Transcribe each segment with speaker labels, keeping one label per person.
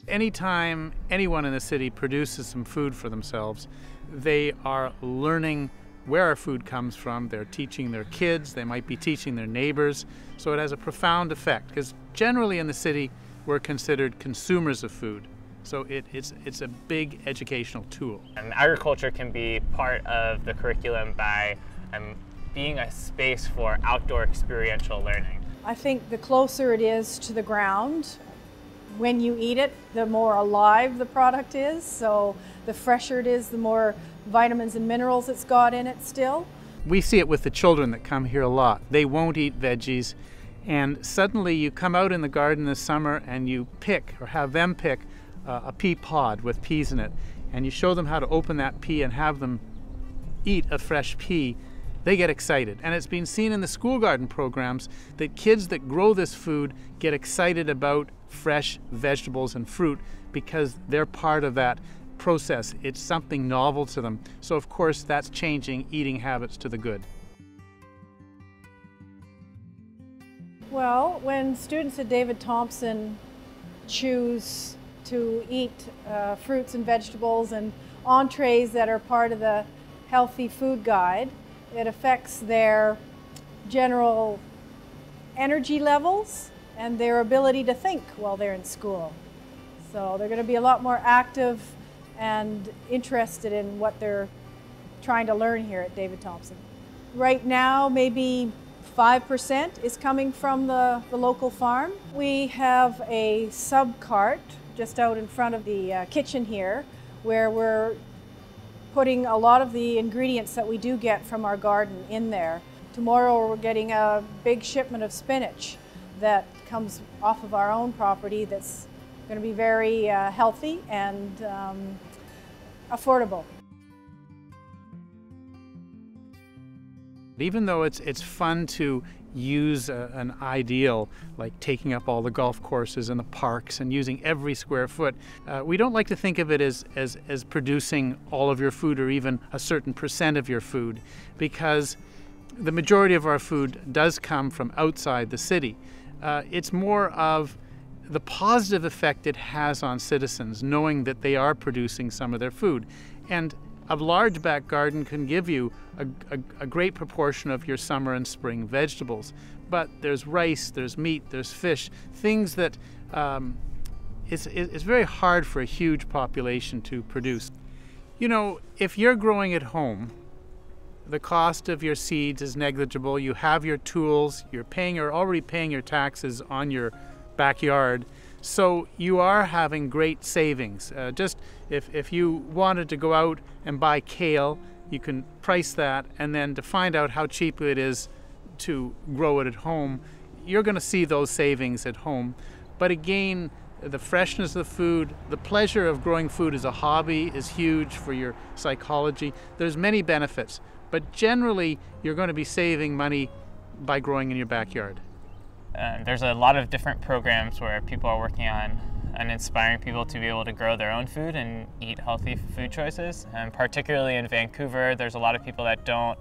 Speaker 1: Anytime anyone in the city produces some food for themselves, they are learning where our food comes from. They're teaching their kids, they might be teaching their neighbors. So it has a profound effect, because generally in the city we're considered consumers of food. So it's a big educational tool.
Speaker 2: And agriculture can be part of the curriculum by being a space for outdoor experiential learning.
Speaker 3: I think the closer it is to the ground, when you eat it, the more alive the product is. So the fresher it is, the more vitamins and minerals it's got in it still.
Speaker 1: We see it with the children that come here a lot. They won't eat veggies, and suddenly you come out in the garden this summer and you pick, or have them pick, a pea pod with peas in it, and you show them how to open that pea and have them eat a fresh pea. They get excited. And it's been seen in the school garden programs that kids that grow this food get excited about fresh vegetables and fruit because they're part of that process. It's something novel to them. So of course that's changing eating habits to the good.
Speaker 3: Well, when students at David Thompson choose to eat fruits and vegetables and entrees that are part of the healthy food guide, it affects their general energy levels and their ability to think while they're in school. So they're going to be a lot more active and interested in what they're trying to learn here at David Thompson. Right now, maybe 5% is coming from the local farm. We have a sub-cart just out in front of the kitchen here, where we're putting a lot of the ingredients that we do get from our garden in there. Tomorrow we're getting a big shipment of spinach that comes off of our own property that's going to be very healthy and affordable.
Speaker 1: Even though it's fun to use an ideal like taking up all the golf courses and the parks and using every square foot, we don't like to think of it as producing all of your food or even a certain percent of your food, because the majority of our food does come from outside the city. It's more of the positive effect it has on citizens knowing that they are producing some of their food. And a large back garden can give you a great proportion of your summer and spring vegetables. But there's rice, there's meat, there's fish, things that it's very hard for a huge population to produce. You know, if you're growing at home, the cost of your seeds is negligible. You have your tools, you're already paying your taxes on your backyard. So you are having great savings. Just if you wanted to go out and buy kale, you can price that, and then to find out how cheap it is to grow it at home, you're going to see those savings at home. But again, the freshness of the food, the pleasure of growing food as a hobby is huge for your psychology. There's many benefits, but generally you're going to be saving money by growing in your backyard.
Speaker 2: There's a lot of different programs where people are working on and inspiring people to be able to grow their own food and eat healthy food choices. And particularly in Vancouver, there's a lot of people that don't.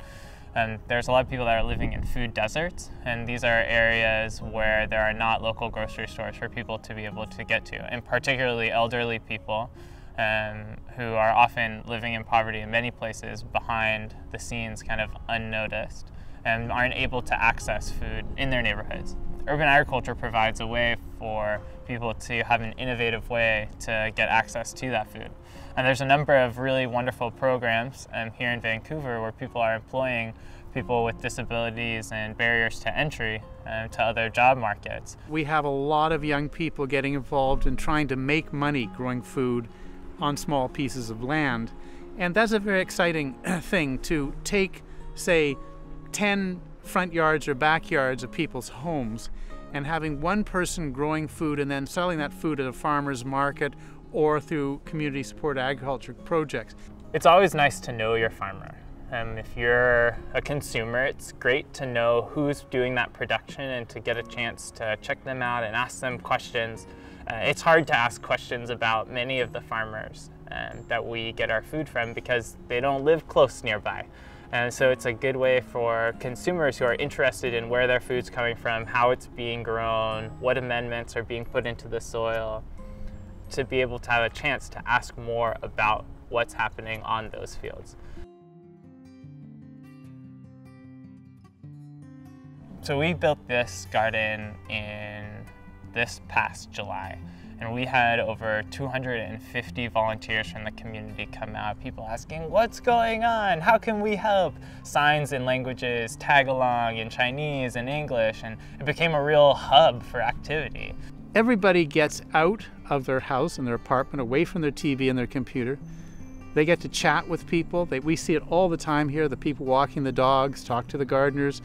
Speaker 2: There's a lot of people that are living in food deserts, and these are areas where there are not local grocery stores for people to be able to get to, and particularly elderly people who are often living in poverty in many places behind the scenes, kind of unnoticed, and aren't able to access food in their neighborhoods. Urban agriculture provides a way for people to have an innovative way to get access to that food. And there's a number of really wonderful programs here in Vancouver where people are employing people with disabilities and barriers to entry to other job markets.
Speaker 1: We have a lot of young people getting involved in trying to make money growing food on small pieces of land. And that's a very exciting thing, to take, say, 10 front yards or backyards of people's homes and having one person growing food and then selling that food at a farmer's market or through community support agriculture projects.
Speaker 2: It's always nice to know your farmer. If you're a consumer, it's great to know who's doing that production and to get a chance to check them out and ask them questions. It's hard to ask questions about many of the farmers that we get our food from because they don't live close nearby. And so it's a good way for consumers who are interested in where their food's coming from, how it's being grown, what amendments are being put into the soil, to be able to have a chance to ask more about what's happening on those fields. So we built this garden in this past July, and we had over 250 volunteers from the community come out, people asking, what's going on? How can we help? Signs in languages, tag along in Chinese and English, and it became a real hub for activity.
Speaker 1: Everybody gets out of their house and their apartment, away from their TV and their computer. They get to chat with people. We see it all the time here, the people walking the dogs, talk to the gardeners.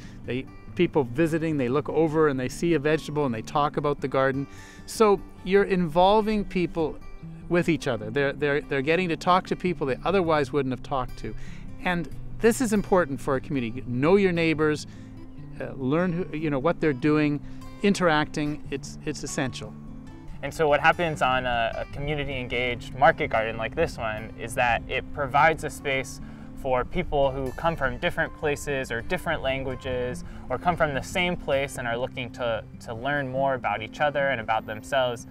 Speaker 1: People visiting, they look over and they see a vegetable and they talk about the garden. So you're involving people with each other. They're getting to talk to people they otherwise wouldn't have talked to. And this is important for a community. Know your neighbors, learn what they're doing, interacting. It's essential.
Speaker 2: And so what happens on a community engaged market garden like this one is that it provides a space for people who come from different places or different languages, or come from the same place and are looking to learn more about each other and about themselves,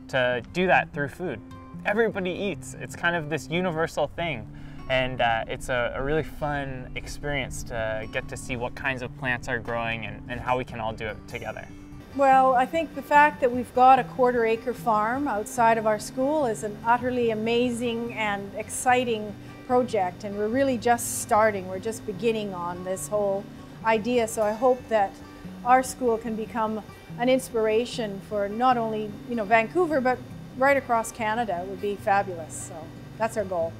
Speaker 2: to do that through food. Everybody eats. It's kind of this universal thing. And it's a really fun experience to get to see what kinds of plants are growing and how we can all do it together.
Speaker 3: Well, I think the fact that we've got a quarter-acre farm outside of our school is an utterly amazing and exciting project, and we're really just starting. We're just beginning on this whole idea, so I hope that our school can become an inspiration for not only Vancouver, but right across Canada. It would be fabulous. So that's our goal.